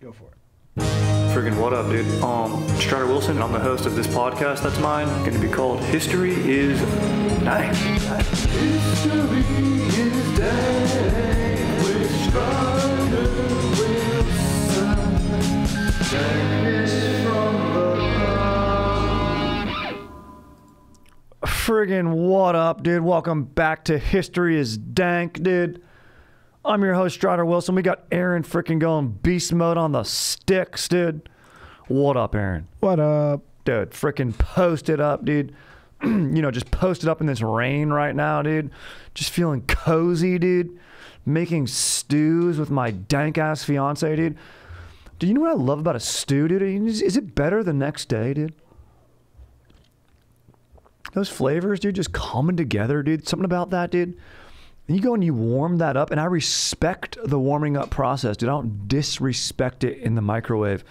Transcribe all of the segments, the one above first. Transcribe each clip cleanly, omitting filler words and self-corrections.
Go for it. Friggin' what up, dude? Strider Wilson, I'm the host of this podcast that's mine, going to be called History is Dank. History is Dank with Strider Wilson. Dankness from the Friggin' what up, dude? Welcome back to History is Dank, dude. I'm your host, Strider Wilson. We got Aaron freaking going beast mode on the sticks, dude. What up, Aaron? What up? Dude, freaking post it up, dude. Just post it up in this rain right now, dude. Just feeling cozy, dude. Making stews with my dank-ass fiance, dude. Do you know what I love about a stew, dude? Is it better the next day, dude? Those flavors, dude, just coming together, dude. Something about that, dude. And you go and you warm that up, and I respect the warming up process, dude. I don't disrespect it in the microwave.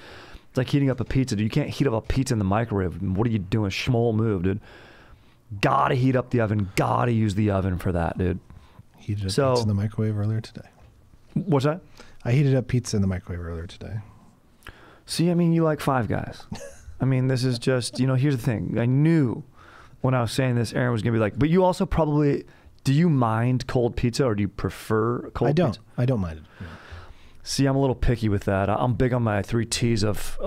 It's like heating up a pizza, dude. You can't heat up a pizza in the microwave. What are you doing? Schmoll move, dude. Gotta heat up the oven. Gotta use the oven for that, dude. Heated up pizza in the microwave earlier today. What's that? I heated up pizza in the microwave earlier today. See, I mean, you like Five Guys. I mean, this is just, here's the thing. I knew when I was saying this, Aaron was going to be like, but you also probably... Do you mind cold pizza, or do you prefer cold pizza? I don't mind it. Yeah. See, I'm a little picky with that. I'm big on my 3 T's of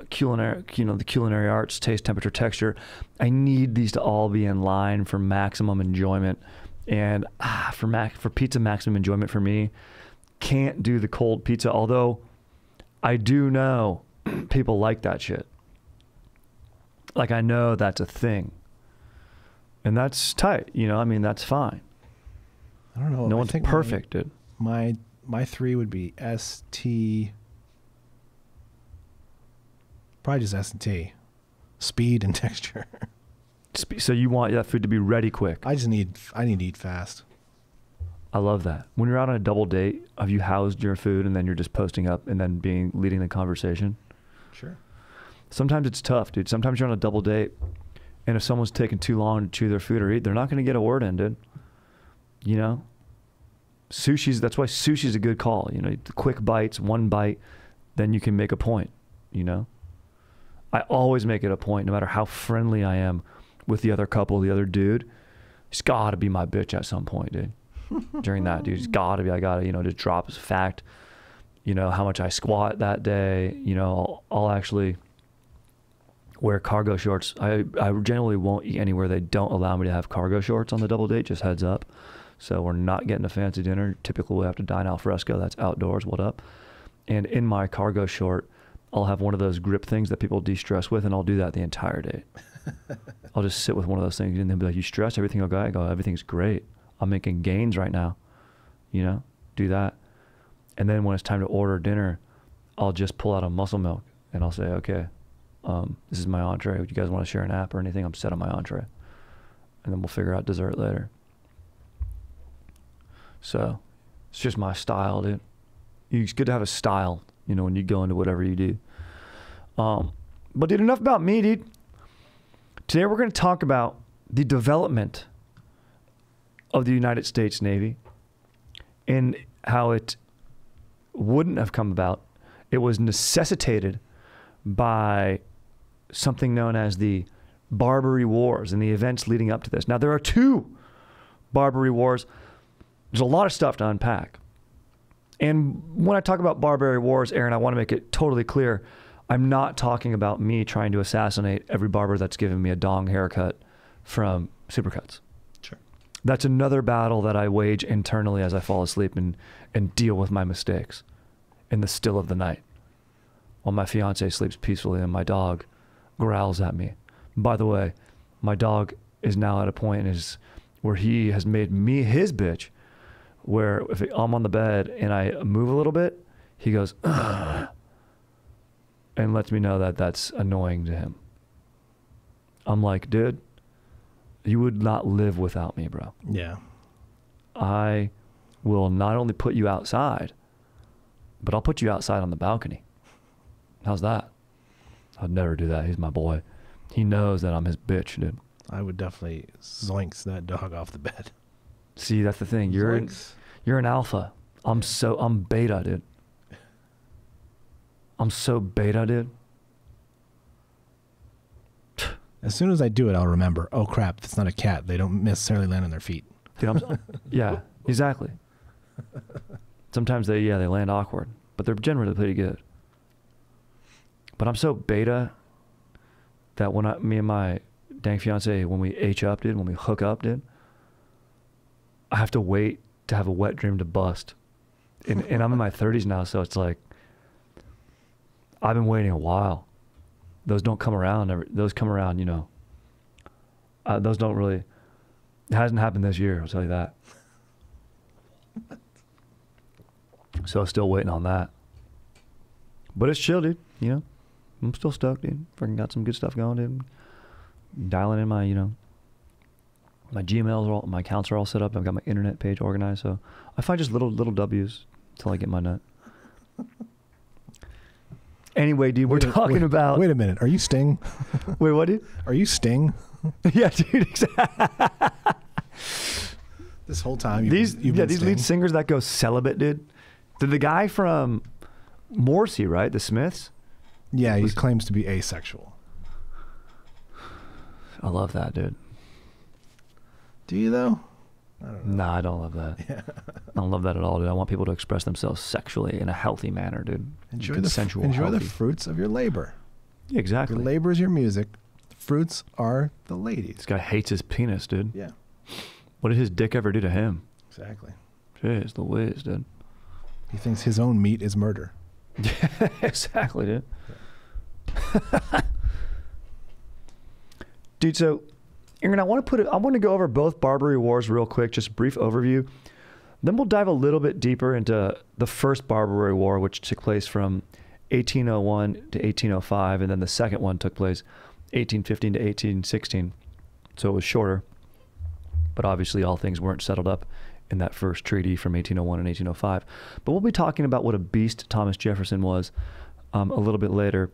culinary, the culinary arts: taste, temperature, texture. I need these to all be in line for maximum enjoyment. And for pizza maximum enjoyment for me, can't do the cold pizza. Although I do know people like that shit. Like, I know that's a thing. And that's tight, I mean, that's fine. I don't know. No one's perfect, dude. My 3 would be S-T. Probably just S&T. Speed and texture. So you want that food to be ready quick. I need to eat fast. I love that. When you're out on a double date, have you housed your food and then you're just posting up and then leading the conversation? Sure. Sometimes it's tough, dude. Sometimes you're on a double date, and if someone's taking too long to chew their food or eat, they're not going to get a word in, dude. That's why sushi's a good call. The quick bites, 1 bite, then you can make a point, I always make it a point, no matter how friendly I am with the other couple, the other dude, he's got to be my bitch at some point, dude. During that, dude, he's got to be, I got to, just drop as a fact, how much I squat that day, I'll actually... wear cargo shorts. I generally won't eat anywhere they don't allow me to have cargo shorts on the double date, just heads up. So we're not getting a fancy dinner. Typically we'll have to dine al fresco. That's outdoors. What up? And in my cargo short, I'll have one of those grip things that people de-stress with, and I'll do that the entire date. I'll just sit with one of those things, and they'll be like, you stress? Everything okay? I go, everything's great. I'm making gains right now. Do that. And then when it's time to order dinner, I'll just pull out a muscle milk, and I'll say, okay, this is my entree. Would you guys want to share an app or anything? I'm set on my entree. And then we'll figure out dessert later. So it's just my style, dude. It's good to have a style, when you go into whatever you do. But dude, enough about me, dude. Today we're going to talk about the development of the United States Navy and how it wouldn't have come about. It was necessitated by something known as the Barbary Wars and the events leading up to this. Now, there are 2 Barbary Wars. There's a lot of stuff to unpack. And when I talk about Barbary Wars, Aaron, I want to make it totally clear. I'm not talking about me trying to assassinate every barber that's given me a dong haircut from Supercuts. Sure. That's another battle that I wage internally as I fall asleep and deal with my mistakes in the still of the night, while my fiance sleeps peacefully and my dog growls at me. By the way, my dog is now at a point where he has made me his bitch, where if I'm on the bed and I move a little bit, he goes, ugh, and lets me know that that's annoying to him. I'm like, dude, you would not live without me, bro. Yeah. I will not only put you outside, but I'll put you outside on the balcony. How's that? I'd never do that. He's my boy. He knows that I'm his bitch, dude. I would definitely zoinks that dog off the bed. See, that's the thing. You're an alpha. I'm beta, dude. I'm so beta, dude. As soon as I do it, I'll remember, oh crap, that's not a cat. They don't necessarily land on their feet. Dude, yeah, exactly. Sometimes they land awkward, but they're generally pretty good. But I'm so beta that when me and my Dank fiance, when we when we hook up, dude, I have to wait to have a wet dream to bust. And I'm in my 30s now, so it's like, I've been waiting a while. Those don't come around. Those come around, you know. Those don't really, it hasn't happened this year, I'll tell you that. So still waiting on that. But it's chill, dude, you know. I'm still stoked, dude. Freaking got some good stuff going, dude. Dialing in my, you know, my Gmails, my accounts are all set up. I've got my internet page organized. So I find just little W's until I get my nut. Anyway, dude, we're talking about... Wait a minute. Are you Sting? Wait, what, dude? Are you Sting? Yeah, dude, exactly. This whole time these lead singers that go celibate, dude. The guy from Morrissey, right? The Smiths? Yeah, he claims to be asexual. I love that, dude. Do you, though? I don't know. Nah, I don't love that. Yeah. I don't love that at all, dude. I want people to express themselves sexually in a healthy manner, dude. Enjoy the fruits of your labor. Yeah, exactly. Your labor is your music. The fruits are the ladies. This guy hates his penis, dude. Yeah. What did his dick ever do to him? Exactly. Jeez, the whiz, dude. He thinks his own meat is murder. Yeah, exactly, dude. Yeah. Dude, so Aaron, I want to go over both Barbary Wars real quick, just a brief overview. Then we'll dive a little bit deeper into the first Barbary War, which took place from 1801 to 1805, and then the second one took place 1815 to 1816. So it was shorter, but obviously all things weren't settled up in that first treaty from 1801 and 1805. But we'll be talking about what a beast Thomas Jefferson was a little bit later.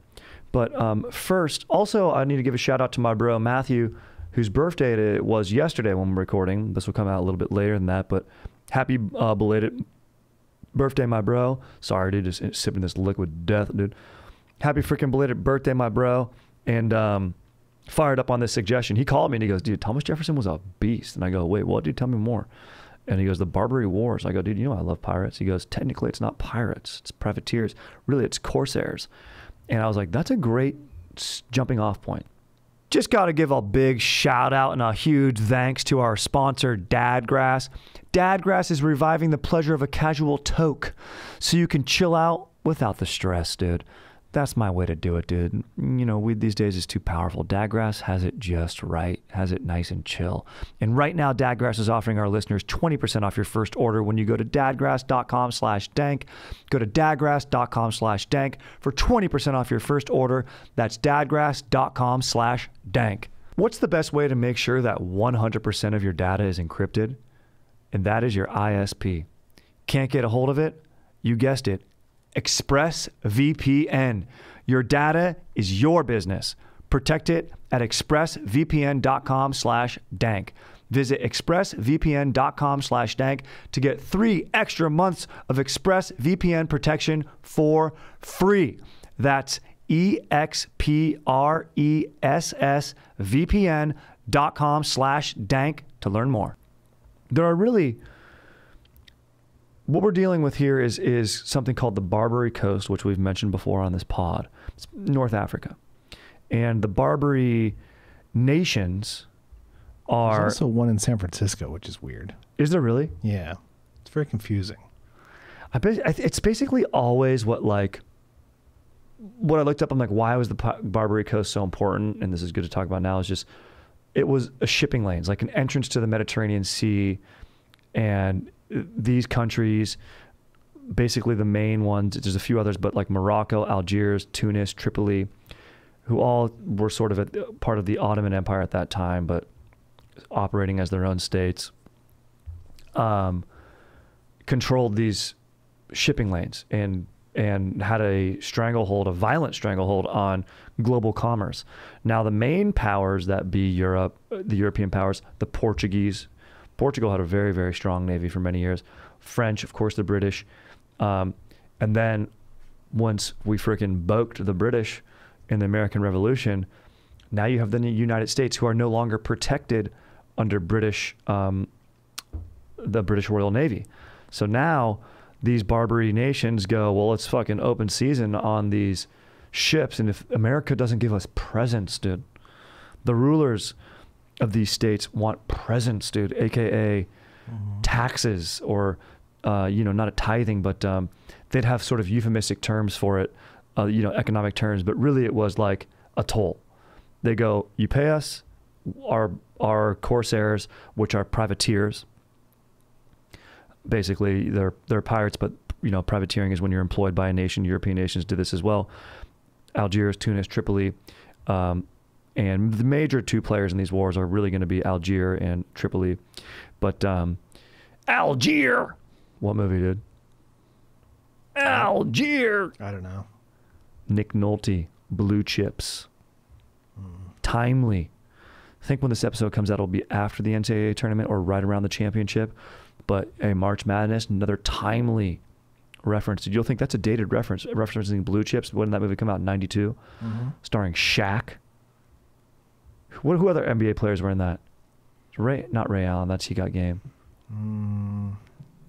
But first, also, I need to give a shout out to my bro, Matthew, whose birthday it was yesterday when we're recording. This will come out a little bit later than that, but happy belated birthday, my bro. Sorry, dude, just sipping this liquid death, dude. Happy freaking belated birthday, my bro. And fired up on this suggestion. He called me and he goes, dude, Thomas Jefferson was a beast. And I go, wait, what, dude? Tell me more. And he goes, the Barbary Wars. I go, dude, you know I love pirates. He goes, technically it's not pirates. It's privateers. Really, it's corsairs. And I was like, that's a great jumping off point. Just got to give a big shout out and a huge thanks to our sponsor, Dadgrass. Dadgrass is reviving the pleasure of a casual toke so you can chill out without the stress, dude. That's my way to do it, dude. You know, weed these days is too powerful. Dadgrass has it just right, has it nice and chill. And right now, Dadgrass is offering our listeners 20% off your first order when you go to dadgrass.com/dank. Go to dadgrass.com/dank for 20% off your first order. That's dadgrass.com/dank. What's the best way to make sure that 100% of your data is encrypted? And that is your ISP. Can't get a hold of it? You guessed it. ExpressVPN. Your data is your business. Protect it at expressvpn.com/dank. Visit expressvpn.com/dank to get 3 extra months of ExpressVPN protection for free. That's expressvpn.com/dank to learn more. There are really... What we're dealing with here is something called the Barbary Coast, which we've mentioned before on this pod. It's North Africa. And the Barbary nations are... There's also one in San Francisco, which is weird. Is there really? Yeah. It's very confusing. It's basically always what I looked up, I'm like, why was the Barbary Coast so important? And this is good to talk about now, is just, it was a shipping lanes, like an entrance to the Mediterranean Sea. And these countries, basically the main ones, there's a few others, but like Morocco, Algiers, Tunis, Tripoli, who all were sort of part of the Ottoman Empire at that time, but operating as their own states, controlled these shipping lanes and had a violent stranglehold on global commerce. Now, the main powers that be Europe, the European powers, the Portugal had a very, very strong navy for many years. French, of course, the British. And then once we freaking boked the British in the American Revolution, now you have the United States, who are no longer protected under British, the British Royal Navy. So now these Barbary nations go, well, it's fucking open season on these ships. And if America doesn't give us presents, dude, the rulers of these states want presents, dude, AKA taxes, or, you know, not a tithing, but they'd have sort of euphemistic terms for it, you know, economic terms, but really it was like a toll. They go, you pay us, our corsairs, which are privateers. Basically, they're pirates, but, you know, privateering is when you're employed by a nation. European nations do this as well. Algiers, Tunis, Tripoli. And the major two players in these wars are really going to be Algiers and Tripoli. But Algiers! What movie, dude? Algiers! I don't know. Nick Nolte, Blue Chips. Timely. I think when this episode comes out, it'll be after the NCAA tournament or right around the championship. But a March Madness, another timely reference. Did you think that's a dated reference? Referencing Blue Chips. When did that movie come out? In 92? Starring Shaq. Who other NBA players were in that? Not Ray Allen. That's He Got Game.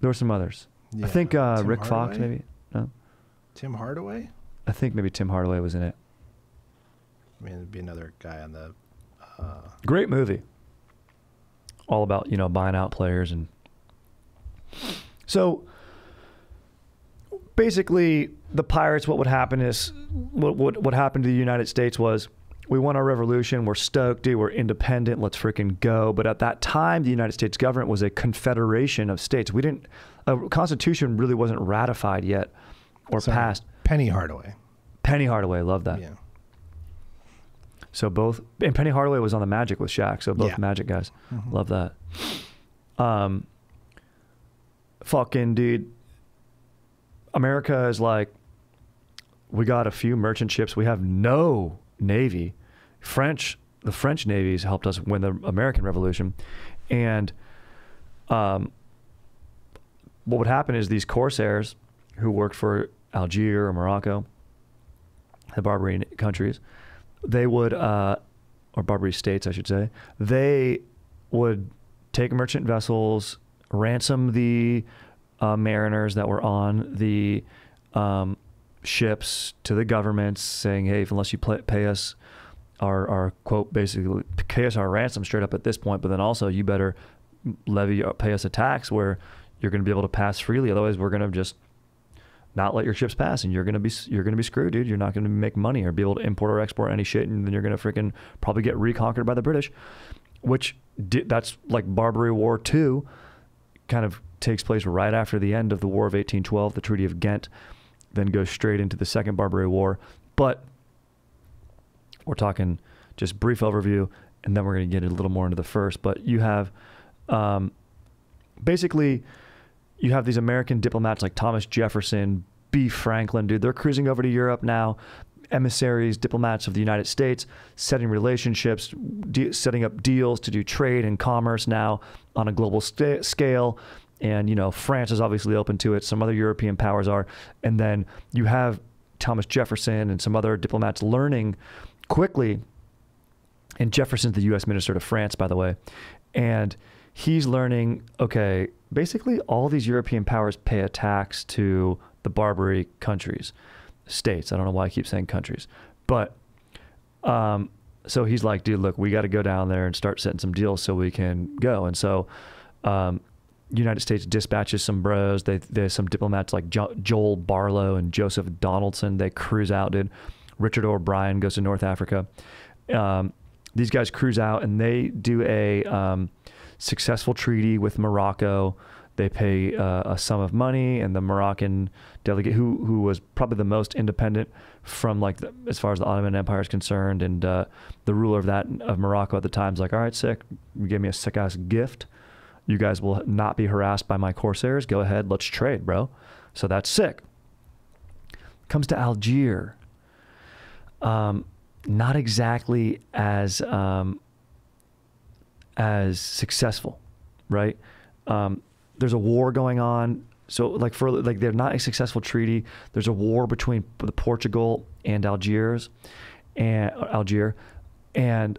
There were some others. Yeah. I think Rick Fox, maybe. No? Tim Hardaway? I think maybe Tim Hardaway was in it. I mean, it'd be another guy on the... Great movie. All about, you know, buying out players. And so basically the pirates, what would happen is, what happened to the United States was, we won our revolution, we're stoked, dude, we're independent, let's freaking go. But at that time, the United States government was a confederation of states. A constitution really wasn't ratified yet or passed. Penny Hardaway. Penny Hardaway, love that. Yeah. So and Penny Hardaway was on the Magic with Shaq, so both Magic guys. Love that. Fucking dude, America is like, we got a few merchant ships, we have no Navy. The French navies helped us win the American Revolution. And what would happen is these corsairs who worked for Algiers or Morocco, the Barbary countries, they would, or Barbary states, I should say, they would take merchant vessels, ransom the mariners that were on the ships to the governments, saying, hey, unless you pay us our quote, basically pay us our ransom straight up at this point, but then also you better pay us a tax where you're going to be able to pass freely. Otherwise, we're going to just not let your ships pass, and you're going to be screwed, dude. You're not going to make money or be able to import or export any shit, and then you're going to freaking probably get reconquered by the British, which that's like Barbary War 2, kind of takes place right after the end of the War of 1812, the Treaty of Ghent, then goes straight into the Second Barbary War. But we're talking just brief overview, and then we're going to get a little more into the first. But you have basically, you have these American diplomats like Thomas Jefferson, B. Franklin, dude. They're cruising over to Europe now, emissaries, diplomats of the United States, setting relationships, setting up deals to do trade and commerce now on a global scale. And, you know, France is obviously open to it. Some other European powers are. And then you have Thomas Jefferson and some other diplomats learning quickly. And Jefferson's the U.S. minister to France, by the way. And he's learning, okay, basically all these European powers pay a tax to the Barbary countries, states. I don't know why I keep saying countries. But so he's like, dude, look, we got to go down there and start setting some deals so we can go. And so United States dispatches some bros. There's some diplomats like Joel Barlow and Joseph Donaldson. They cruise out, dude. Richard O'Brien goes to North Africa. These guys cruise out, and they do a successful treaty with Morocco. They pay a sum of money, and the Moroccan delegate, who was probably the most independent from as far as the Ottoman Empire is concerned, and the ruler of Morocco at the time is like, all right, sick, you gave me a sick ass gift. You guys will not be harassed by my corsairs. Go ahead, let's trade, bro. So that's sick. Comes to Algiers. Not exactly as successful, right? There's a war going on. So like they're not a successful treaty. There's a war between the Portugal and Algier, and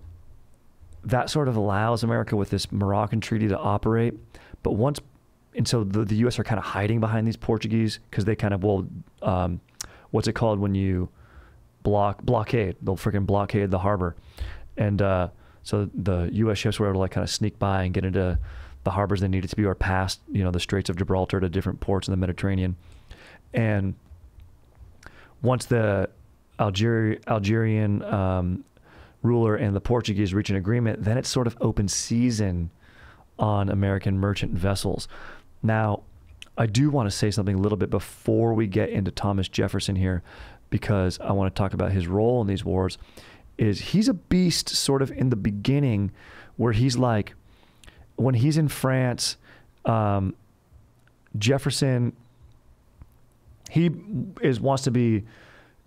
that sort of allows America with this Moroccan treaty to operate. But so the U.S. are kind of hiding behind these Portuguese because they kind of what's it called when you blockade? They'll freaking blockade the harbor, and so the U.S. ships were able to like kind of sneak by and get into the harbors they needed to be, or past the Straits of Gibraltar to different ports in the Mediterranean. And once the Algerian ruler and the Portuguese reach an agreement, then it's sort of open season on American merchant vessels. Now, I do want to say something a little bit before we get into Thomas Jefferson here, because I want to talk about his role in these wars. He's a beast sort of in the beginning, where he's like, when he's in France, Jefferson, wants to be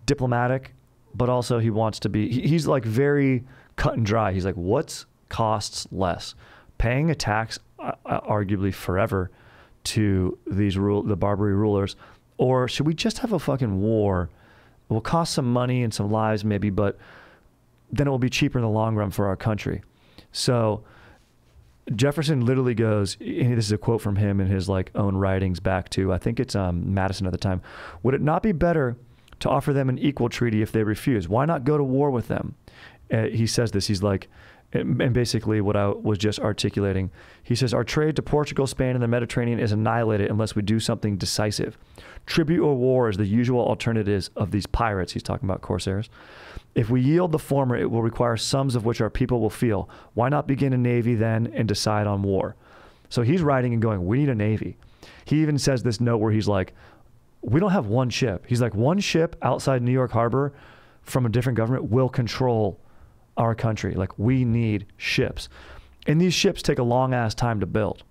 diplomatic, but also he wants to be, he's like very cut and dry. He's like, what costs less? Paying a tax, arguably forever, to the Barbary rulers, or should we just have a fucking war? It will cost some money and some lives maybe, but then it will be cheaper in the long run for our country. So Jefferson literally goes, and this is a quote from him in his like own writings back to, I think it's Madison at the time. Would it not be better to offer them an equal treaty if they refuse? Why not go to war with them? He says this, he's like, and basically what I was just articulating, he says, our trade to Portugal, Spain, and the Mediterranean is annihilated unless we do something decisive. Tribute or war is the usual alternatives of these pirates. He's talking about corsairs. If we yield the former, it will require sums of which our people will feel. Why not begin a navy then and decide on war? So he's writing and going, we need a navy. He even says this note where he's like, we don't have one ship. He's like, one ship outside New York Harbor from a different government will control our country. Like, we need ships. And these ships take a long ass time to build.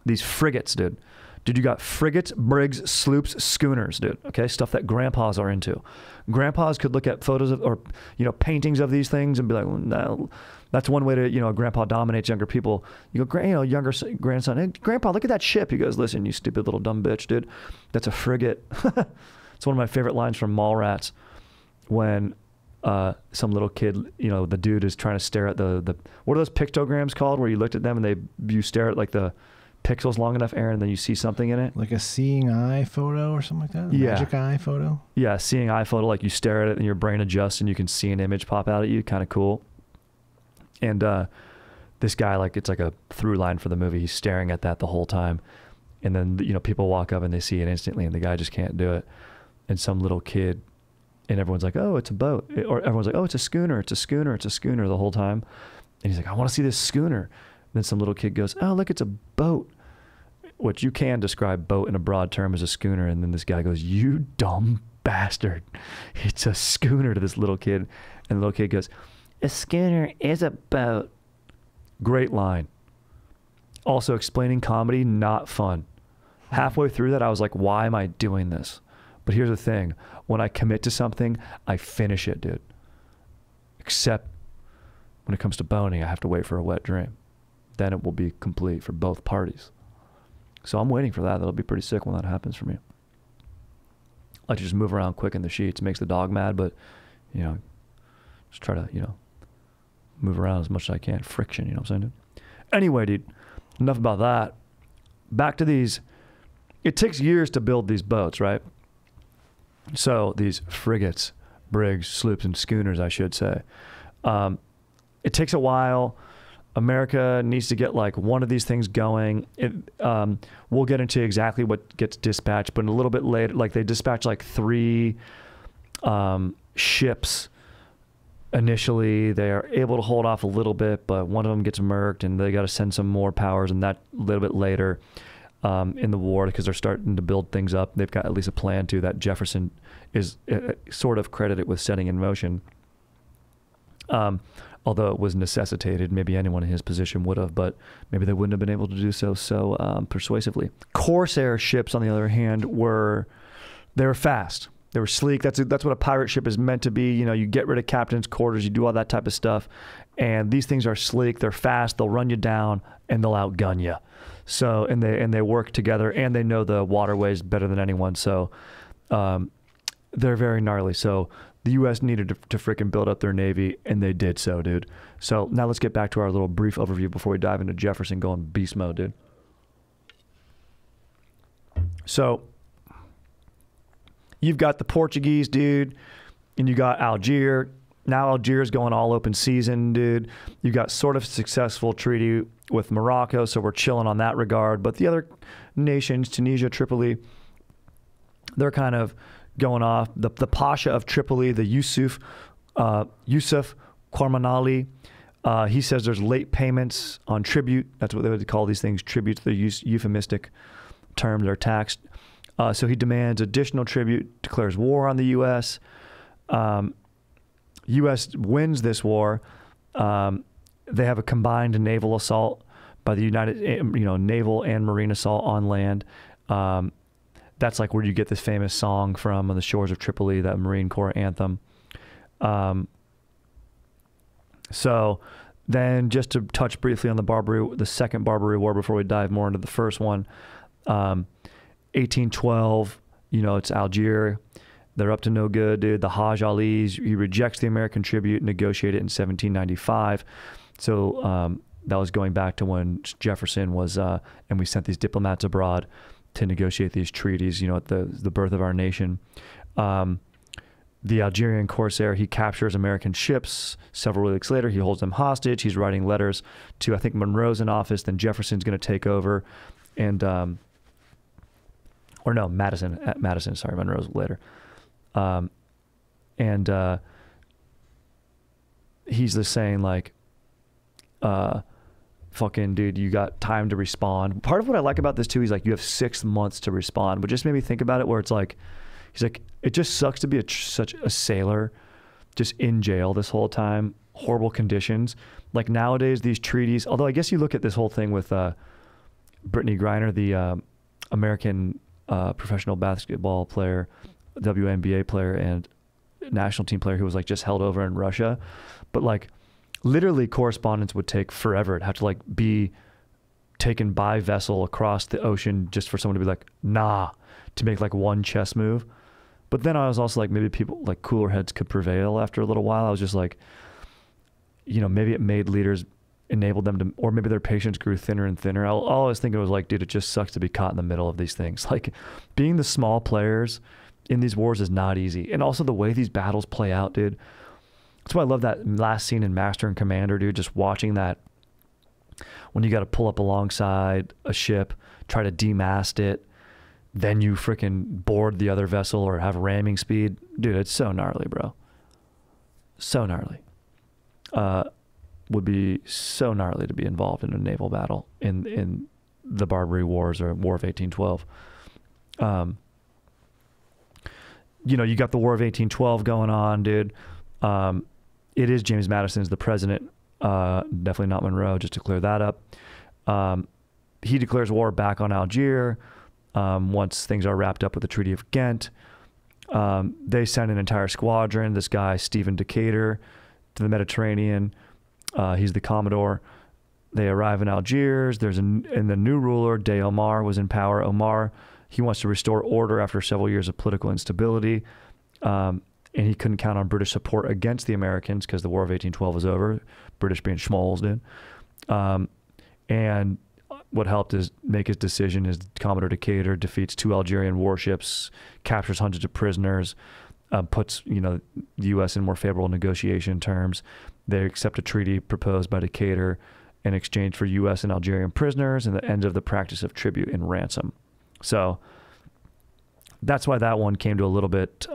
These frigates, dude. Dude, you got frigates, brigs, sloops, schooners, dude. Okay, stuff that grandpas are into. Grandpas could look at photos of, or paintings of these things and be like, well, no. That's one way to, a grandpa dominates younger people. You go, younger grandson, hey, grandpa, look at that ship. He goes, listen, you stupid little dumb bitch, dude. That's a frigate. It's one of my favorite lines from Mallrats when some little kid, the dude is trying to stare at the what are those pictograms called, where you looked at them and you stare at like the pixels long enough, Aaron, and then you see something in it? Like a seeing eye photo or something like that? Yeah. Magic eye photo? Yeah, seeing eye photo, like you stare at it and your brain adjusts and you can see an image pop out at you. Kind of cool. And this guy, like, it's like a through line for the movie. He's staring at that the whole time. And then, people walk up and they see it instantly and the guy just can't do it. And some little kid, and everyone's like, oh, it's a boat. Or everyone's like, oh, it's a schooner, it's a schooner, it's a schooner the whole time. And he's like, I want to see this schooner. And then some little kid goes, oh, look, it's a boat. Which you can describe boat in a broad term as a schooner. And then this guy goes, you dumb bastard. It's a schooner to this little kid. And the little kid goes, a schooner is a boat. Great line. Also, explaining comedy, not fun. Halfway through that, I was like, why am I doing this? But here's the thing. When I commit to something, I finish it, dude. Except when it comes to boning, I have to wait for a wet dream. Then it will be complete for both parties. So I'm waiting for that. That'll be pretty sick when that happens for me. I like to just move around quick in the sheets. It makes the dog mad, but, just try to, move around as much as I can. Friction, you know what I'm saying, dude? Anyway, dude, enough about that. Back to these. It takes years to build these boats, right? So these frigates, brigs, sloops, and schooners, I should say. It takes a while. America needs to get like one of these things going. We'll get into exactly what gets dispatched, but a little bit later, like they dispatch like 3 ships initially. They are able to hold off a little bit, but one of them gets murked and they got to send some more powers, and that a little bit later in the war, because they're starting to build things up. They've got at least a plan to that Jefferson is sort of credited with setting in motion. Although it was necessitated, maybe anyone in his position would have, but maybe they wouldn't have been able to do so persuasively. Corsair ships, on the other hand, they were fast. They were sleek. That's what a pirate ship is meant to be. You know, you get rid of captain's quarters, you do all that type of stuff. And these things are sleek. They're fast. They'll run you down and they'll outgun you. So, and they work together and they know the waterways better than anyone. So, they're very gnarly. So the U.S. needed to freaking build up their Navy, and they did so, dude. So now let's get back to our little brief overview before we dive into Jefferson going beast mode, dude. So you've got the Portuguese, dude, and you got Algiers. Now Algiers going all open season, dude. You got sort of successful treaty with Morocco, so we're chilling on that regard. But the other nations, Tunisia, Tripoli, they're kind of going off. The Pasha of Tripoli, the Yusuf Qarmanali, he says there's late payments on tribute. That's what they would call these things, tributes. They're euphemistic terms. They're taxed. So he demands additional tribute, declares war on the U.S. U.S. wins this war. They have a combined naval assault by the naval and marine assault on land. That's like where you get this famous song from, On the Shores of Tripoli, that Marine Corps anthem. So then just to touch briefly on the second Barbary War before we dive more into the first one. 1812, it's Algiers. They're up to no good, dude. The Hajj Ali's, he rejects the American tribute, negotiated in 1795. So that was going back to when Jefferson was, and we sent these diplomats abroad to negotiate these treaties, at the birth of our nation. The Algerian corsair, he captures American ships. Several weeks later, he holds them hostage. He's writing letters to, I think, Monroe's in office. Then Jefferson's going to take over. And, Madison, sorry, Monroe's later. He's just saying, like, fucking dude, you got time to respond. Part of what I like about this too, he's like, you have 6 months to respond, but just made me think about it where it's like, he's like, it just sucks to be such a sailor just in jail this whole time, horrible conditions. Like nowadays, these treaties, although I guess you look at this whole thing with Brittany Griner, the American professional basketball player, WNBA player and national team player who was like just held over in Russia. But like, literally correspondence would take forever. It'd have to like be taken by vessel across the ocean just for someone to be like, nah, to make like one chess move. But then I was also like, maybe people like cooler heads could prevail after a little while. I was just like, maybe it made leaders, enabled them to, or maybe their patience grew thinner and thinner. All I was thinking was like, dude, it just sucks to be caught in the middle of these things. Like being the small players in these wars is not easy. And also the way these battles play out, dude. That's why I love that last scene in Master and Commander, dude. Just watching that when you got to pull up alongside a ship, try to demast it, then you freaking board the other vessel or have ramming speed. Dude, it's so gnarly, bro. So gnarly. Would be so gnarly to be involved in a naval battle in the Barbary Wars or War of 1812. You got the War of 1812 going on, dude. It is James Madison's the president, definitely not Monroe, just to clear that up. He declares war back on Algiers once things are wrapped up with the Treaty of Ghent. They send an entire squadron, this guy, Stephen Decatur, to the Mediterranean. He's the Commodore. They arrive in Algiers. And the new ruler, De Omar, was in power. Omar, he wants to restore order after several years of political instability. And he couldn't count on British support against the Americans because the War of 1812 was over. British being schmoles, dude. And what helped is make his decision is Commodore Decatur defeats 2 Algerian warships, captures hundreds of prisoners, puts the U.S. in more favorable negotiation terms. They accept a treaty proposed by Decatur in exchange for U.S. and Algerian prisoners and the end of the practice of tribute and ransom. So that's why that one came to a little bit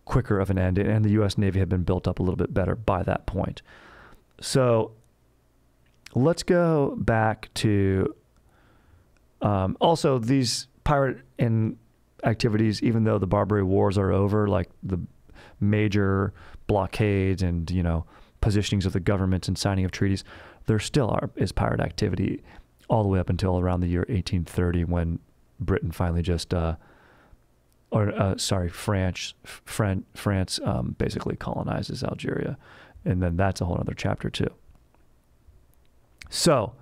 quicker of an end, and the U.S. Navy had been built up a little bit better by that point. So let's go back to also these pirate activities, even though the Barbary Wars are over, like the major blockades and positionings of the governments and signing of treaties, there still is pirate activity all the way up until around the year 1830 when Britain finally just France basically colonizes Algeria. And then that's a whole other chapter too. So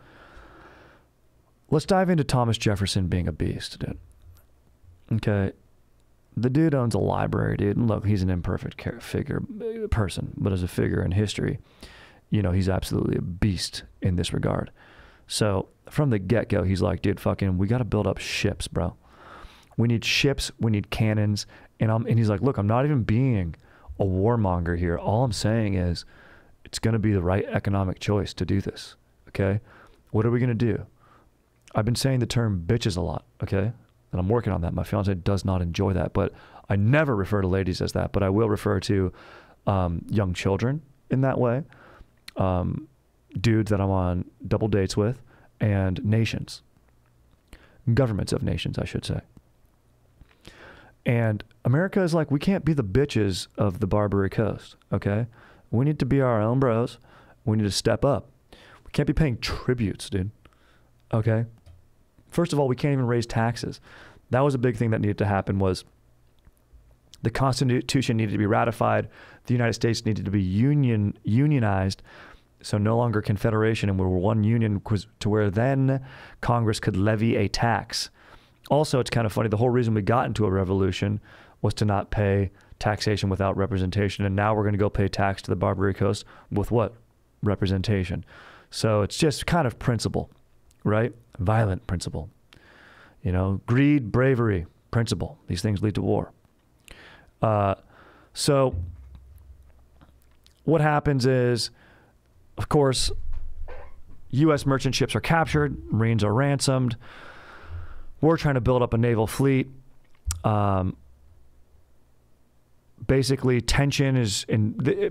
let's dive into Thomas Jefferson being a beast, dude. Okay. The dude owns a library, dude. And look, he's an imperfect person, but as a figure in history, you know, he's absolutely a beast in this regard. So from the get-go, he's like, dude, fucking, we got to build up ships, bro. We need ships. We need cannons. And he's like, look, I'm not even being a warmonger here. All I'm saying is it's going to be the right economic choice to do this. Okay. What are we going to do? I've been saying the term bitches a lot. Okay. And I'm working on that. My fiance does not enjoy that, but I never refer to ladies as that, but I will refer to young children in that way. Dudes that I'm on double dates with, and nations. Governments of nations, I should say. And America is like, we can't be the bitches of the Barbary Coast, okay? We need to be our own bros. We need to step up. We can't be paying tributes, dude, okay? First of all, we can't even raise taxes. That was a big thing that needed to happen, was the Constitution needed to be ratified. The United States needed to be unionized, so no longer confederation, and we were one union, to where then Congress could levy a tax. Also, it's kind of funny, the whole reason we got into a revolution was to not pay taxation without representation, and now we're going to go pay tax to the Barbary Coast with what? Representation. So it's just kind of principle, right? Violent principle. You know, greed, bravery, principle. These things lead to war. So what happens is, of course, U.S. merchant ships are captured, Marines are ransomed. We're trying to build up a naval fleet. Basically, tension is,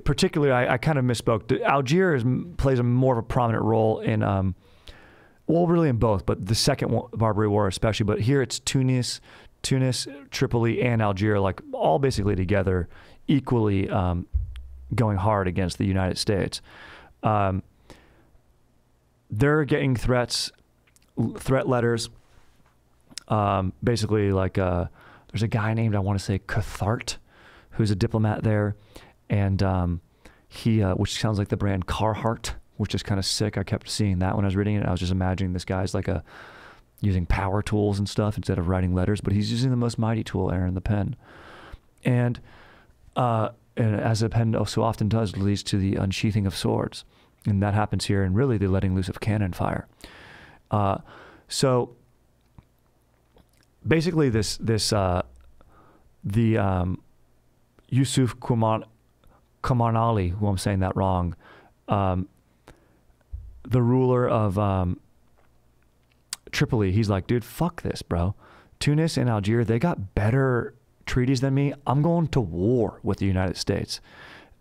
particularly, I kind of misspoke. Algiers plays a more of a prominent role in, well, really in both, but the second Barbary War especially. But here it's Tunis, Tripoli, and Algiers, like all basically together, equally going hard against the United States. They're getting threat letters. Basically, like there's a guy named, I want to say, Cathart, who's a diplomat there, and he, which sounds like the brand Carhartt, which is kind of sick. I kept seeing that when I was reading it. I was just imagining this guy's like using power tools and stuff instead of writing letters, but he's using the most mighty tool, Aaron, the pen. And as a pen so often does, leads to the unsheathing of swords. And that happens here, and really the letting loose of cannon fire. So basically the Yusuf Qamanali, who I'm saying that wrong, the ruler of Tripoli, he's like, dude, fuck this, bro. Tunis and Algeria, they got better treaties than me. I'm going to war with the United States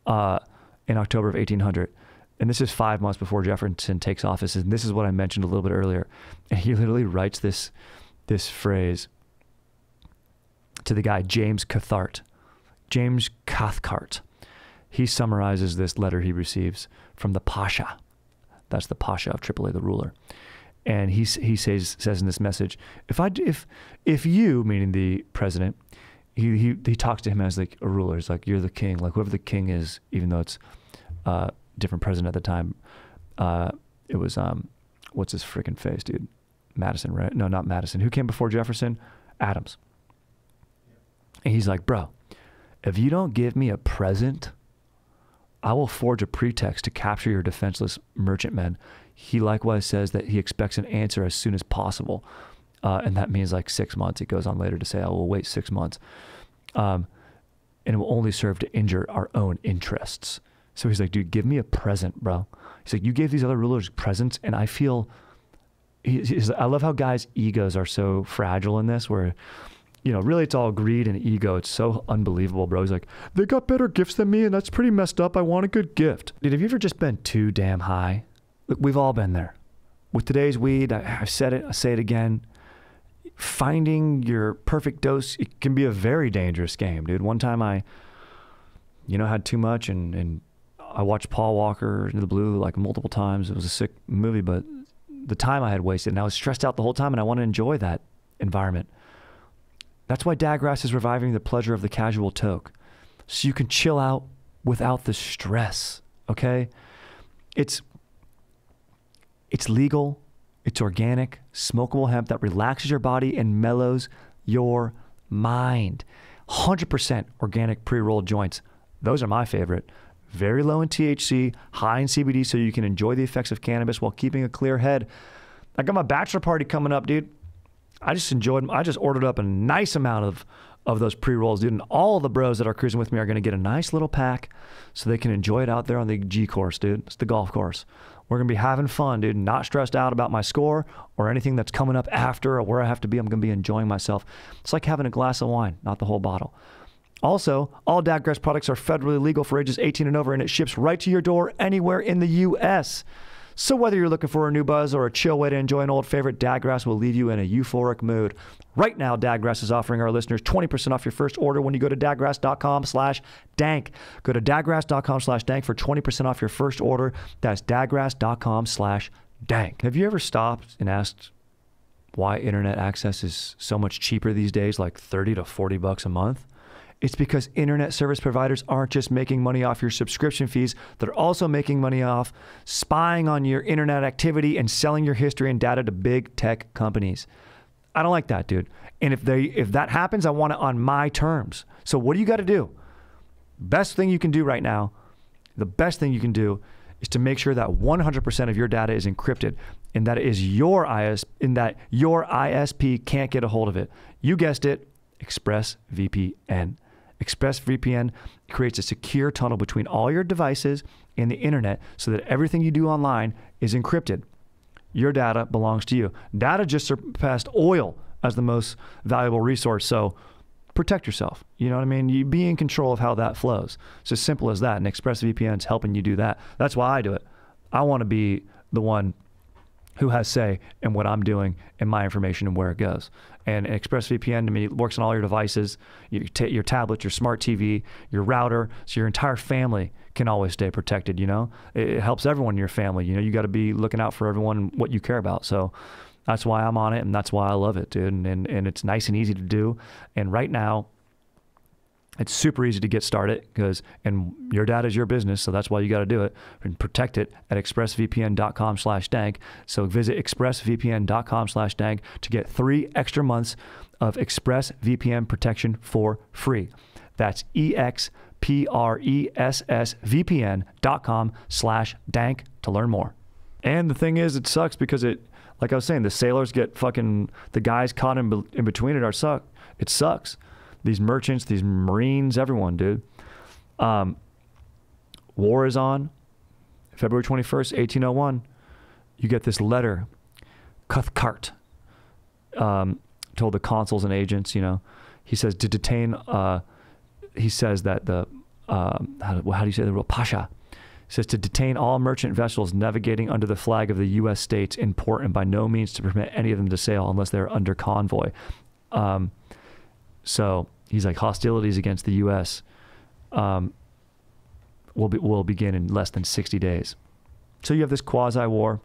in October of 1800. And this is 5 months before Jefferson takes office. And this is what I mentioned a little bit earlier. And he literally writes this phrase to the guy, James Cathart. James Cathcart. He summarizes this letter he receives from the Pasha. That's the Pasha of Tripoli, the ruler. And he says in this message, if you, meaning the president, he talks to him as like a ruler. He's like, you're the king, like whoever the king is, even though it's different president at the time. It was what's his freaking face, dude? Madison, right? No, not Madison. Who came before Jefferson? Adams. And he's like, bro, if you don't give me a present, I will forge a pretext to capture your defenseless merchantmen. He likewise says that he expects an answer as soon as possible. And that means like 6 months. It goes on later to say, I will wait 6 months. And it will only serve to injure our own interests. So he's like, dude, give me a present, bro. He's like, you gave these other rulers presents, and I feel, I love how guys' egos are so fragile in this, where, you know, really it's all greed and ego. It's so unbelievable, bro. He's like, they got better gifts than me, and that's pretty messed up. I want a good gift. Dude, have you ever just been too damn high? Look, we've all been there. With today's weed, I've said it, I say it again. Finding your perfect dose, it can be a very dangerous game, dude. One time I, had too much, and I watched Paul Walker Into the Blue like multiple times. It was a sick movie, but the time I had wasted, and I was stressed out the whole time, and I want to enjoy that environment. That's why Daggrass is reviving the pleasure of the casual toke. So you can chill out without the stress, okay? It's legal, it's organic, smokable hemp that relaxes your body and mellows your mind. 100% organic pre-rolled joints. Those are my favorite. Very low in THC, high in CBD, so you can enjoy the effects of cannabis while keeping a clear head. I got my bachelor party coming up, dude. I just ordered up a nice amount of those pre-rolls, dude. And all the bros that are cruising with me are going to get a nice little pack so they can enjoy it out there on the G course, dude. It's the golf course. We're going to be having fun, dude. Not stressed out about my score or anything that's coming up after or where I have to be. I'm going to be enjoying myself. It's like having a glass of wine, not the whole bottle. Also, all Daggrass products are federally legal for ages 18 and over, and it ships right to your door anywhere in the U.S. So whether you're looking for a new buzz or a chill way to enjoy an old favorite, Daggrass will leave you in a euphoric mood. Right now, Daggrass is offering our listeners 20% off your first order when you go to daggrass.com/dank. Go to daggrass.com/dank for 20% off your first order. That's daggrass.com/dank. Have you ever stopped and asked why internet access is so much cheaper these days, like 30 to 40 bucks a month? It's because internet service providers aren't just making money off your subscription fees, they're also making money off spying on your internet activity and selling your history and data to big tech companies. I don't like that, dude. And if that happens, I want it on my terms. So what do you got to do? Best thing you can do right now, the best thing you can do is to make sure that 100% of your data is encrypted and that your ISP can't get a hold of it. You guessed it, ExpressVPN. ExpressVPN creates a secure tunnel between all your devices and the internet so that everything you do online is encrypted. Your data belongs to you. Data just surpassed oil as the most valuable resource, so protect yourself. You know what I mean? You be in control of how that flows. It's as simple as that, and ExpressVPN is helping you do that. That's why I do it. I want to be the one who has say in what I'm doing and my information and where it goes. And ExpressVPN, to me, works on all your devices, your tablet, your smart TV, your router, so your entire family can always stay protected, you know? It helps everyone in your family. You know, you got to be looking out for everyone and what you care about. So that's why I'm on it, and that's why I love it, dude. And it's nice and easy to do. And right now, it's super easy to get started and your data is your business, so that's why you got to do it and protect it at expressvpn.com/dank. So visit expressvpn.com/dank to get 3 extra months of ExpressVPN protection for free. That's expressvpn.com/dank to learn more. And the thing is, it sucks because like I was saying, the sailors get the guys caught in between it suck. It sucks. These merchants, these Marines, everyone, dude. War is on. February 21st, 1801. You get this letter. Cathcart told the consuls and agents, you know, he says to detain, he says that how do you say the real Pasha? He says to detain all merchant vessels navigating under the flag of the U.S. states in port and by no means to permit any of them to sail unless they're under convoy. So he's like, hostilities against the U.S. Will begin in less than 60 days. So you have this quasi-war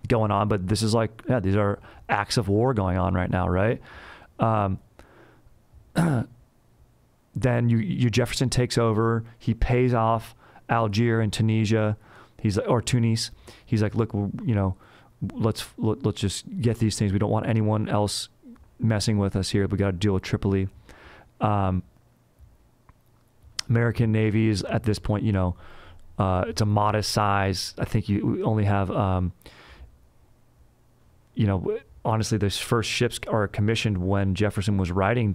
going on, but this is like, yeah, these are acts of war going on right now, right? Then Jefferson takes over. He pays off Algiers and Tunisia. Or Tunis. He's like, look, you know, let's just get these things. We don't want anyone else messing with us here. We got to deal with Tripoli. American Navy is at this point, you know, it's a modest size. I think you only have, you know, honestly, those first ships are commissioned when Jefferson was writing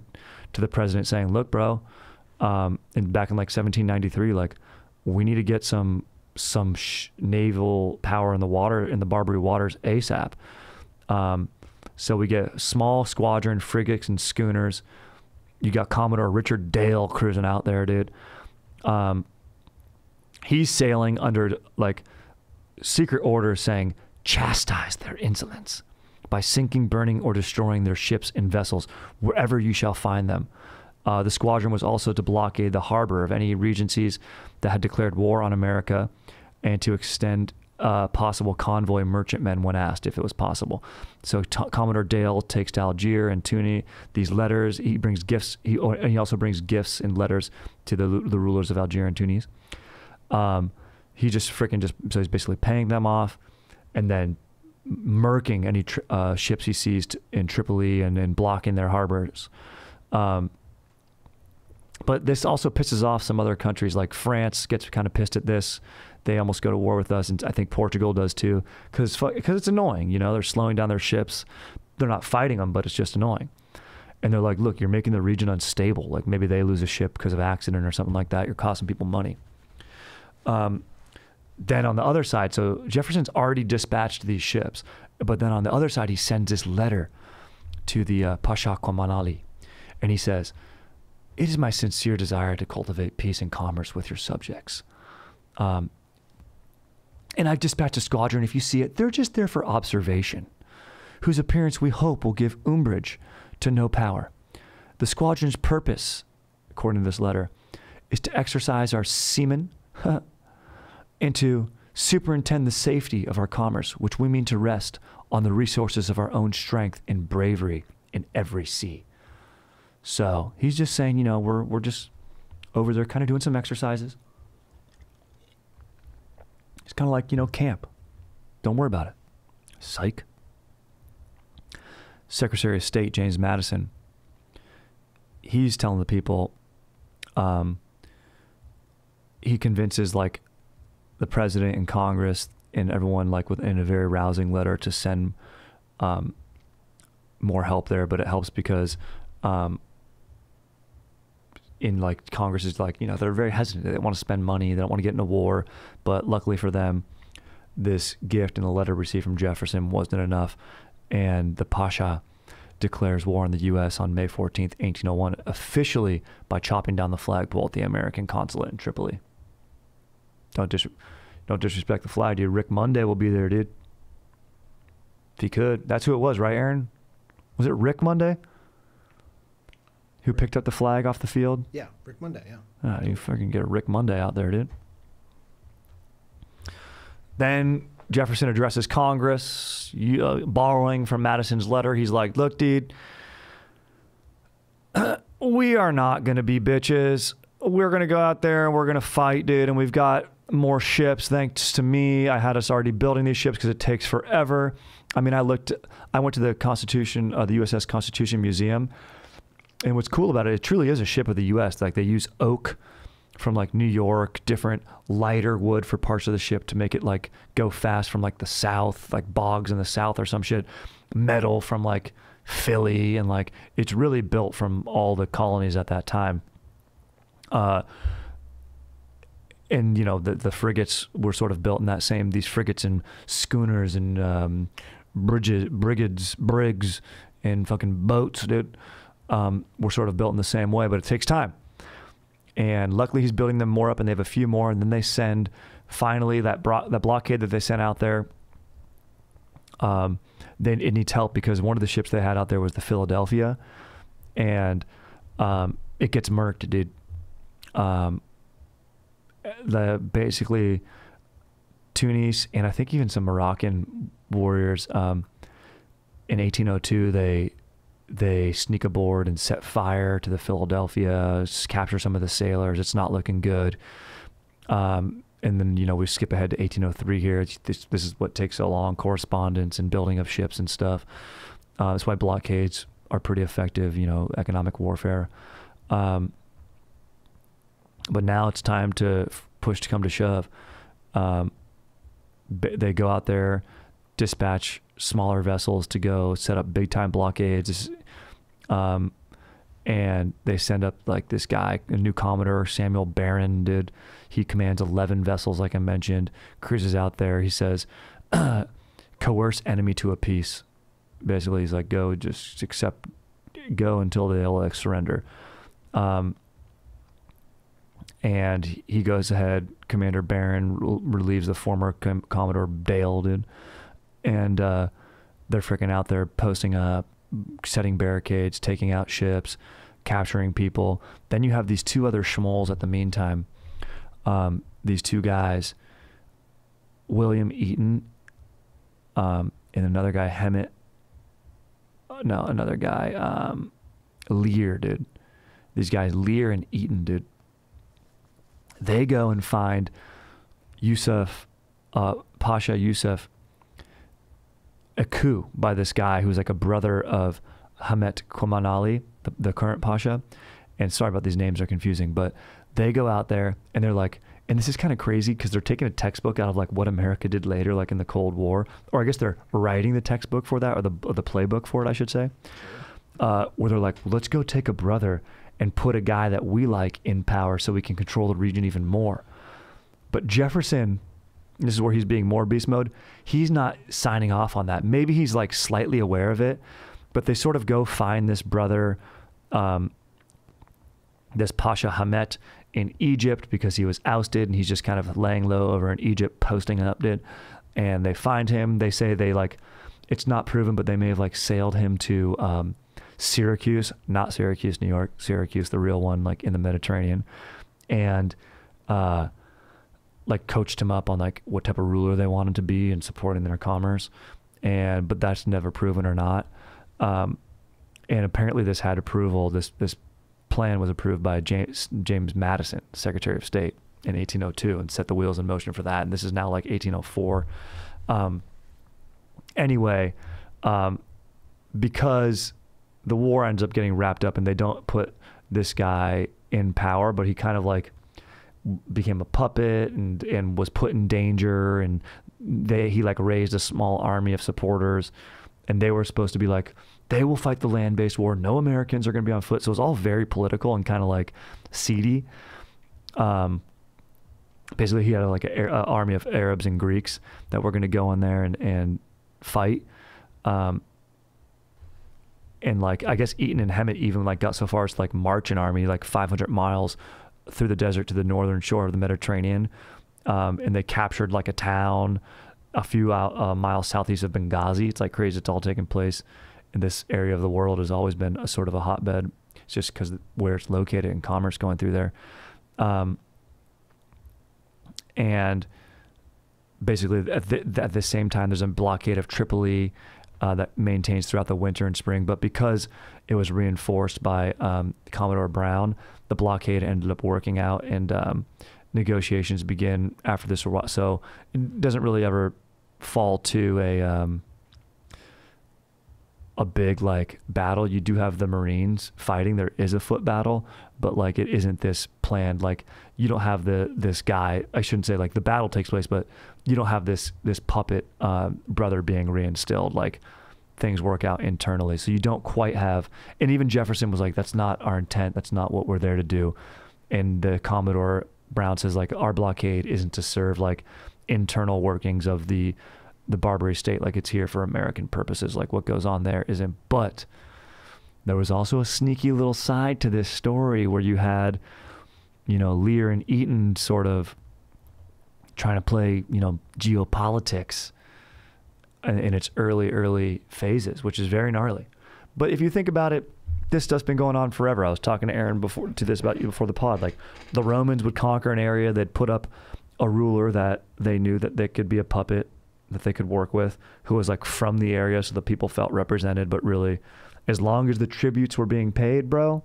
to the president saying, look, bro, and back in like 1793, like, we need to get some naval power in the water, in the Barbary Waters ASAP. So we get small squadron frigates and schooners. You got Commodore Richard Dale cruising out there, dude. He's sailing under like secret orders saying, chastise their insolence by sinking, burning, or destroying their ships and vessels wherever you shall find them. The squadron was also to blockade the harbor of any regencies that had declared war on America and to extend possible convoy merchantmen when asked if it was possible. So Commodore Dale takes to Algiers and Tunis these letters. He brings gifts. He also brings gifts and letters to the rulers of Algiers and Tunis. He so he's basically paying them off, and then murking any ships he sees in Tripoli and blocking their harbors. But this also pisses off some other countries, like France gets kind of pissed at this. They almost go to war with us, and I think Portugal does too, because it's annoying. You know, they're slowing down their ships. They're not fighting them, but it's just annoying. And they're like, look, you're making the region unstable. Like maybe they lose a ship because of accident or something like that. You're costing people money. Then on the other side, so Jefferson's already dispatched these ships, but then on the other side, he sends this letter to the Pasha Qaman Ali, and he says, "It is my sincere desire to cultivate peace and commerce with your subjects. And I've dispatched a squadron. If you see it, they're just there for observation, whose appearance we hope will give umbrage to no power. The squadron's purpose, according to this letter, is to exercise our seamen and to superintend the safety of our commerce, which we mean to rest on the resources of our own strength and bravery in every sea." So he's just saying, you know, we're just over there kind of doing some exercises. It's kind of like, you know, camp. Don't worry about it. Psych. Secretary of State James Madison, he's telling the people, he convinces like the president and Congress and everyone like in a very rousing letter to send more help there, but it helps because in like Congress is like, you know, they're very hesitant. They want to spend money. They don't want to get into war. But luckily for them, this gift and the letter received from Jefferson wasn't enough. And the Pasha declares war on the U.S. on May 14th, 1801, officially by chopping down the flagpole at the American consulate in Tripoli. Don't disrespect the flag, dude. Rick Monday will be there, dude. If he could. That's who it was, right, Aaron? Was it Rick Monday? Who picked up the flag off the field? Yeah, Rick Monday, yeah. Ah, you fucking get a Rick Monday out there, dude. Then Jefferson addresses Congress, borrowing from Madison's letter. He's like, look, dude, we are not going to be bitches. We're going to go out there and we're going to fight, dude. And we've got more ships. Thanks to me, I had us already building these ships because it takes forever. I mean, I went to the Constitution, the USS Constitution Museum. And what's cool about it, it truly is a ship of the U.S. Like they use oak from like New York, different lighter wood for parts of the ship to make it like go fast from like the South, like bogs in the South or some shit. Metal from like Philly, and like it's really built from all the colonies at that time. And you know the frigates were sort of built in that same. These frigates and schooners and brigs and fucking boats, dude. Were sort of built in the same way, but it takes time. And luckily he's building them more up, and they have a few more. And then they send finally that blockade that they sent out there. Then it needs help because one of the ships they had out there was the Philadelphia, and it gets murked, dude. Basically Tunis and I think even some Moroccan warriors in 1802 they sneak aboard and set fire to the Philadelphia, capture some of the sailors. It's not looking good. And then, you know, we skip ahead to 1803 here. This is what takes so long, correspondence and building of ships and stuff. That's why blockades are pretty effective, you know, economic warfare. But now it's time to push to come to shove. They go out there, dispatch smaller vessels to go set up big time blockades. And they send up like this guy, a new Commodore, Samuel Barron, dude. He commands 11 vessels, like I mentioned, cruises out there. He says, coerce enemy to a peace. Basically, he's like, go until they'll like surrender. And he goes ahead, Commander Barron relieves the former Commodore Dale, dude. And they're freaking out there, posting up, setting barricades, taking out ships, capturing people. Then you have these two other schmoles at the meantime. These two guys, William Eaton, and another guy, Lear, dude. These guys, Lear and Eaton, dude. They go and find Pasha Yusuf, a coup by this guy who's like a brother of Hamet Khomeini, the current Pasha. And sorry about these names, are confusing, but they go out there and they're like, and this is kind of crazy because they're taking a textbook out of like what America did later, like in the Cold War, or I guess they're writing the textbook for that, or the playbook for it, I should say, where they're like, let's go take a brother and put a guy that we like in power so we can control the region even more. But Jefferson, this is where he's being more beast mode, he's not signing off on that. Maybe he's like slightly aware of it, but they sort of go find this brother, this Pasha Hamet in Egypt, because he was ousted and he's just kind of laying low over in Egypt, posting an update. And they find him. They say they like, it's not proven, but they may have like sailed him to Syracuse, not Syracuse, New York, Syracuse, the real one, like in the Mediterranean, and like coached him up on like what type of ruler they wanted to be and supporting their commerce. But that's never proven or not. And apparently this had approval. This plan was approved by James Madison, Secretary of State, in 1802, and set the wheels in motion for that. And this is now like 1804. Anyway, because the war ends up getting wrapped up and they don't put this guy in power, but he kind of like became a puppet and was put in danger, and he like raised a small army of supporters, and they were supposed to be like, they will fight the land-based war. No Americans are going to be on foot. So it was all very political and kind of like seedy. Basically, he had like an army of Arabs and Greeks that were going to go in there and fight. And like, I guess Eaton and Hemet even like got so far as to like march an army like 500 miles through the desert to the northern shore of the Mediterranean. And they captured like a town a few miles southeast of Benghazi. It's like crazy. It's all taking place in this area of the world. Has always been a sort of a hotbed. It's just because where it's located and commerce going through there. And basically at the same time, there's a blockade of Tripoli that maintains throughout the winter and spring. But because it was reinforced by Commodore Brown, the blockade ended up working out, and negotiations begin after this. So it doesn't really ever fall to a big like battle. You do have the Marines fighting. There is a foot battle, but like it isn't this planned. Like you don't have this guy. I shouldn't say like the battle takes place, but you don't have this puppet brother being reinstilled. Like things work out internally, so you don't quite have. And even Jefferson was like, "That's not our intent. That's not what we're there to do." And the Commodore Brown says like, "Our blockade isn't to serve like internal workings of the Barbary state, like it's here for American purposes, like what goes on there isn't." But there was also a sneaky little side to this story where you had, Lear and Eaton sort of trying to play, geopolitics in its early phases, which is very gnarly. But if you think about it, this stuff's been going on forever. I was talking to Aaron before the pod. Like the Romans would conquer an area, they'd put up a ruler that they knew that they could be a puppet that they could work with, who was like from the area, so the people felt represented. But really, as long as the tributes were being paid, bro,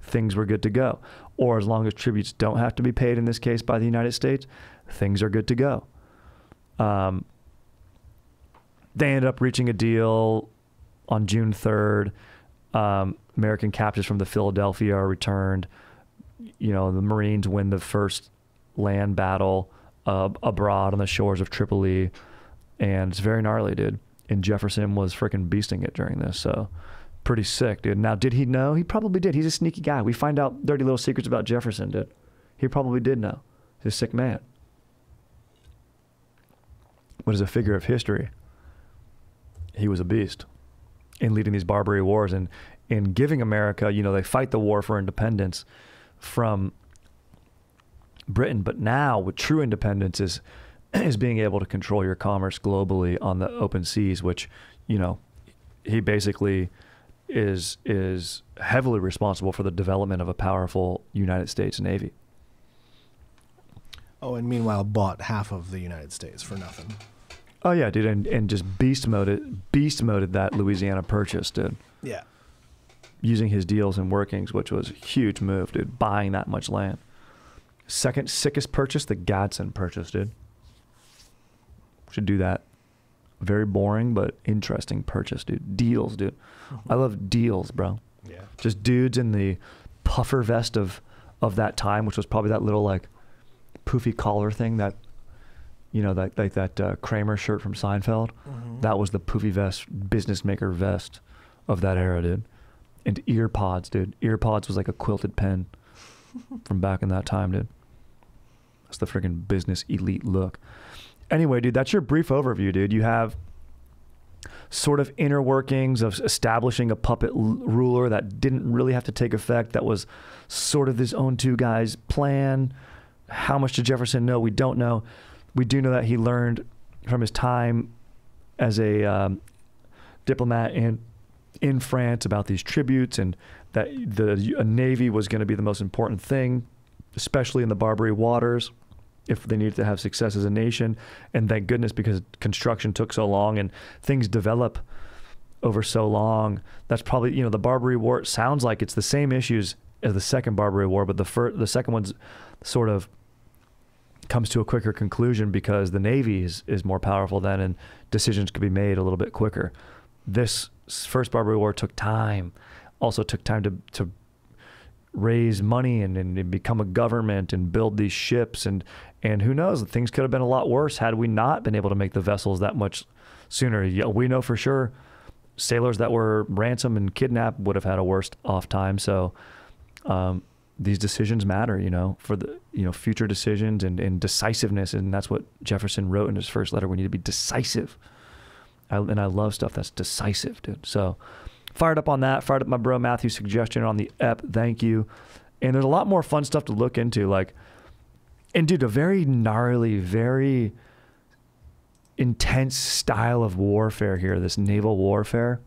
things were good to go. Or as long as tributes don't have to be paid, in this case by the United States, things are good to go. They ended up reaching a deal on June 3rd. American captives from the Philadelphia are returned. The Marines win the first land battle abroad on the shores of Tripoli. And it's very gnarly, dude. And Jefferson was freaking beasting it during this. So pretty sick, dude. Now, did he know? He probably did. He's a sneaky guy. We find out dirty little secrets about Jefferson, dude. He probably did know. He's a sick man. But as a figure of history, he was a beast in leading these Barbary Wars and in giving America, they fight the war for independence from Britain. But now with true independence is being able to control your commerce globally on the open seas, which, he basically is heavily responsible for the development of a powerful United States Navy. Oh, and meanwhile bought half of the United States for nothing. Oh yeah, dude, and just beast moded that Louisiana Purchase, dude. Yeah. Using his deals and workings, which was a huge move, dude. Buying that much land. Second sickest purchase, the Gadsden Purchase, dude. Should do that. Very boring, but interesting purchase, dude. Deals, dude. I love deals, bro. Yeah. Just dudes in the puffer vest of that time, which was probably that little like poofy collar thing that, you know, that Kramer shirt from Seinfeld. That was the poofy vest, business maker vest of that era, dude. And ear pods, dude. Ear pods was like a quilted pen from back in that time, dude. That's the freaking business elite look. Anyway, dude, that's your brief overview, dude. You have sort of inner workings of establishing a puppet ruler that didn't really have to take effect. That was sort of his own two guys' plan. How much did Jefferson know? We don't know. We do know that he learned from his time as a diplomat in France about these tributes, and that a navy was going to be the most important thing, especially in the Barbary Waters, if they needed to have success as a nation. And thank goodness, because construction took so long and things develop over so long. That's probably, you know, the Barbary War sounds like it's the same issues as the second Barbary War, but the second one's sort of comes to a quicker conclusion because the Navy is more powerful then, and decisions could be made a little bit quicker. This first Barbary War took time. Also took time to raise money and become a government and build these ships, and who knows, things could have been a lot worse had we not been able to make the vessels that much sooner. Yeah, we know for sure sailors that were ransomed and kidnapped would have had a worse off time. So these decisions matter, you know, for the, you know, future decisions and decisiveness, and that's what Jefferson wrote in his first letter. We need to be decisive. And I love stuff that's decisive, dude. So fired up on that. Fired up my bro Matthew's suggestion on the ep. Thank you. And there's a lot more fun stuff to look into. Like, and dude, a very gnarly, very intense style of warfare here, this naval warfare.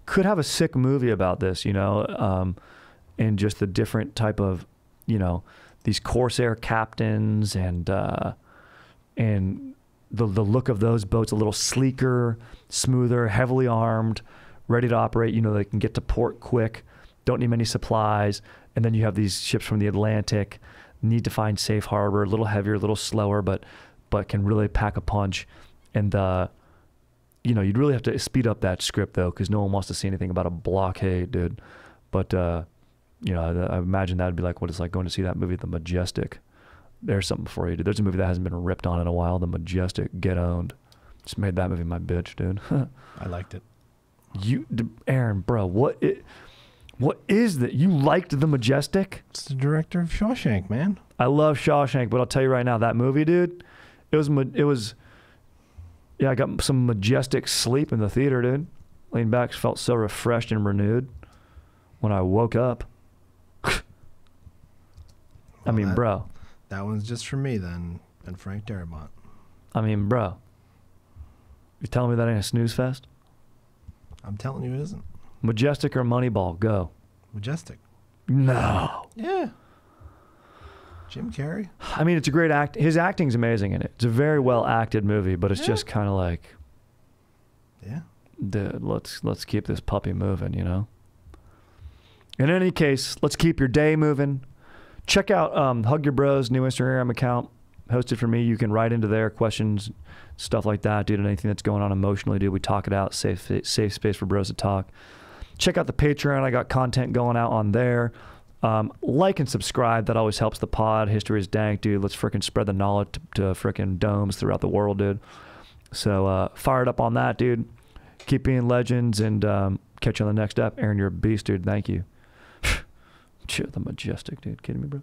Could have a sick movie about this, you know, and just the different type of, you know, these Corsair captains and the look of those boats, a little sleeker, smoother, heavily armed, ready to operate. You know, they can get to port quick, don't need many supplies. And then you have these ships from the Atlantic, need to find safe harbor, a little heavier, a little slower, but can really pack a punch. And, you know, you'd really have to speed up that script, though, because no one wants to see anything about a blockade, dude. But, you know, I imagine that would be like what it's like going to see that movie, The Majestic. There's something for you, dude. There's a movie that hasn't been ripped on in a while, The Majestic. Get owned. Just made that movie my bitch, dude. I liked it. Aaron, bro, what is that? You liked The Majestic? It's the director of Shawshank, man. I love Shawshank, but I'll tell you right now, that movie, dude, it was, yeah, I got some majestic sleep in the theater, dude. Leaned back, felt so refreshed and renewed when I woke up. I mean, bro. That one's just for me then, and Frank Darabont. I mean, bro. You telling me that ain't a snooze fest? I'm telling you it isn't. Majestic or Moneyball? Go. Majestic. No. Yeah. Jim Carrey. I mean, it's a great act. His acting's amazing in it. It's a very well acted movie, but it's just kind of like, yeah, dude, let's keep this puppy moving, you know? In any case, let's keep your day moving. Check out Hug Your Bros' new Instagram account, hosted for me. You can write into there questions, stuff like that, dude, and anything that's going on emotionally, dude. We talk it out. Safe space for bros to talk. Check out the Patreon. I got content going out on there. Like and subscribe. That always helps the pod. History is dank, dude. Let's freaking spread the knowledge to freaking domes throughout the world, dude. So fired up on that, dude. Keep being legends, and catch you on the next step. Aaron, you're a beast, dude. Thank you. Cheer The Majestic, dude. Kidding me, bro?